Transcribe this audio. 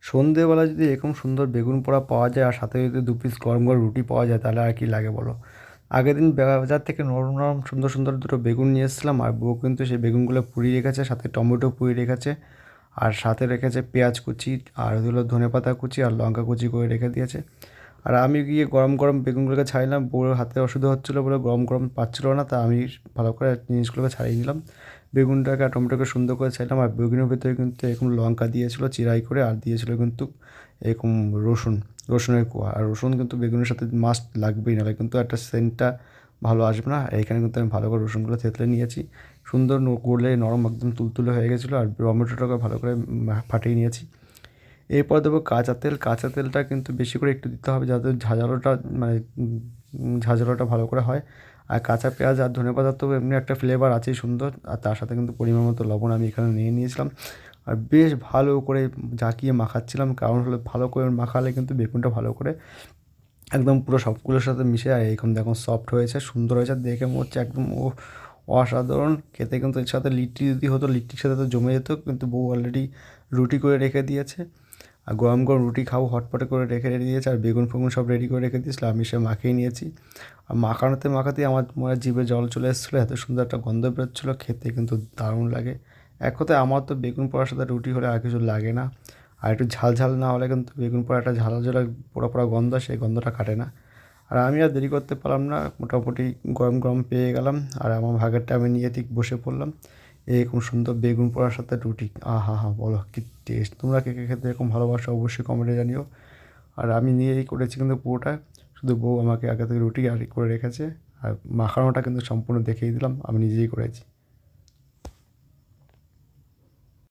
সন্ধেবেলা যদি এরকম সুন্দর বেগুন পোড়া পাওয়া যায় আর সাথে যদি 2 পিস গরম গরম রুটি পাওয়া যায় তাহলে আর কি লাগে বলো। আগের দিন বাজার থেকে নরম নরম সুন্দর সুন্দর দুটো বেগুন নিয়ে এসেছিলাম, আর বউ কিন্তু সেই বেগুনগুলো পুড়িয়ে রেখেছে, সাথে টমেটো পুড়িয়ে রেখেছে, আর সাথে রেখেছে পেঁয়াজ কুচি, আর হলো ধনেপাতা কুচি আর লঙ্কা কুচি করে রেখে দিয়েছে। আর আমি গিয়ে গরম গরম বেগুনগুলোকে ছাড়িলাম, বউয়ের হাতে অসুবিধা হচ্ছিলো বলে গরম গরম পাচ্ছিল না, তা আমি ভালো করে জিনিসগুলোকে ছাড়িয়ে নিলাম। বেগুনটাকে আর টমেটোকে সুন্দর করে ছাড়লাম, আর বেগুনের ভেতরে কিন্তু এরকম লঙ্কা দিয়েছিল চিরাই করে, আর দিয়েছিল কিন্তু এরকম রসুনের কোয়া। আর রসুন কিন্তু বেগুনের সাথে মাস্ট লাগবেই, নাহলে কিন্তু একটা সেন্টটা ভালো আসবে না। এখানে কিন্তু আমি ভালো করে রসুনগুলো থেতলে নিয়েছি, সুন্দর করলে নরম একদম তুলতুলে হয়ে গেছিলো, আর টমেটোটাকে ভালো করে ফাটিয়ে নিয়েছি। এরপর দেবো কাঁচা তেল। কাঁচা তেলটা কিন্তু বেশি করে একটু দিতে হবে যাতে ঝাঁঝালোটা মানে ঝাঁঝালোটা ভালো করে হয়। আর কাঁচা পেঁয়াজ আর ধনেপাতার তো এমনি একটা ফ্লেভার আছেই সুন্দর, আর তার সাথে কিন্তু পরিমাণ মতো লবণ আমি এখানে নিয়ে নিয়েছিলাম। আর বেশ ভালো করে জাঁকিয়ে মাখাচ্ছিলাম, কারণ হলো ভালো করে মাখালে কিন্তু বেগুনটা ভালো করে একদম পুরো সবগুলোর সাথে মিশে যায়। এরকম দেখুন সফট হয়েছে, সুন্দর হয়েছে, দেখে মনে হচ্ছে একদম অসাধারণ খেতে। কিন্তু এর সাথে লিট্টি যদি হতো, লিট্টির সাথে তো জমে যেত, কিন্তু বউ অলরেডি রুটি করে রেখে দিয়েছে। আর গরম গরম রুটি খাবো হটপটে করে রেখে দিয়েছে, আর বেগুন ফেগুন সব রেডি করে রেখে দিয়েছিলো, আমি সে মাখিয়ে নিয়েছি। আর মাখানোতে মাখাতেই আমার মনে হয় জিভে জল চলে এসেছিলো, এত সুন্দর একটা গন্ধ বেরোচ্ছিলো, খেতে কিন্তু দারুণ লাগে। এক কথায় আমার তো বেগুন পোড়ার সাথে রুটি হলে আর কিছু লাগে না। আর একটু ঝাল ঝাল না হলে কিন্তু বেগুন পোড়া একটা ঝাল ঝাল পোড়া পোড়া গন্ধ, সেই গন্ধটা কাটে না। আর আমি আর দেরি করতে পারলাম না, মোটামুটি গরম গরম পেয়ে গেলাম, আর আমার ভাগেরটা আমি নিয়ে ঠিক বসে পড়লাম। এরকম সুন্দর বেগুন পোড়ার সাথে রুটি, আহা হা বলো কি টেস্ট! তোমরা কে কে খেতে এরকম ভালোবাসো অবশ্যই কমেন্টে জানিও। আর আমি নিয়েই করেছি কিন্তু পুরোটা, শুধু বউ আমাকে আগে থেকে রুটি আর করে রেখেছে, আর মাখানোটা কিন্তু সম্পূর্ণ দেখিয়ে দিলাম, আমি নিজেই করেছি।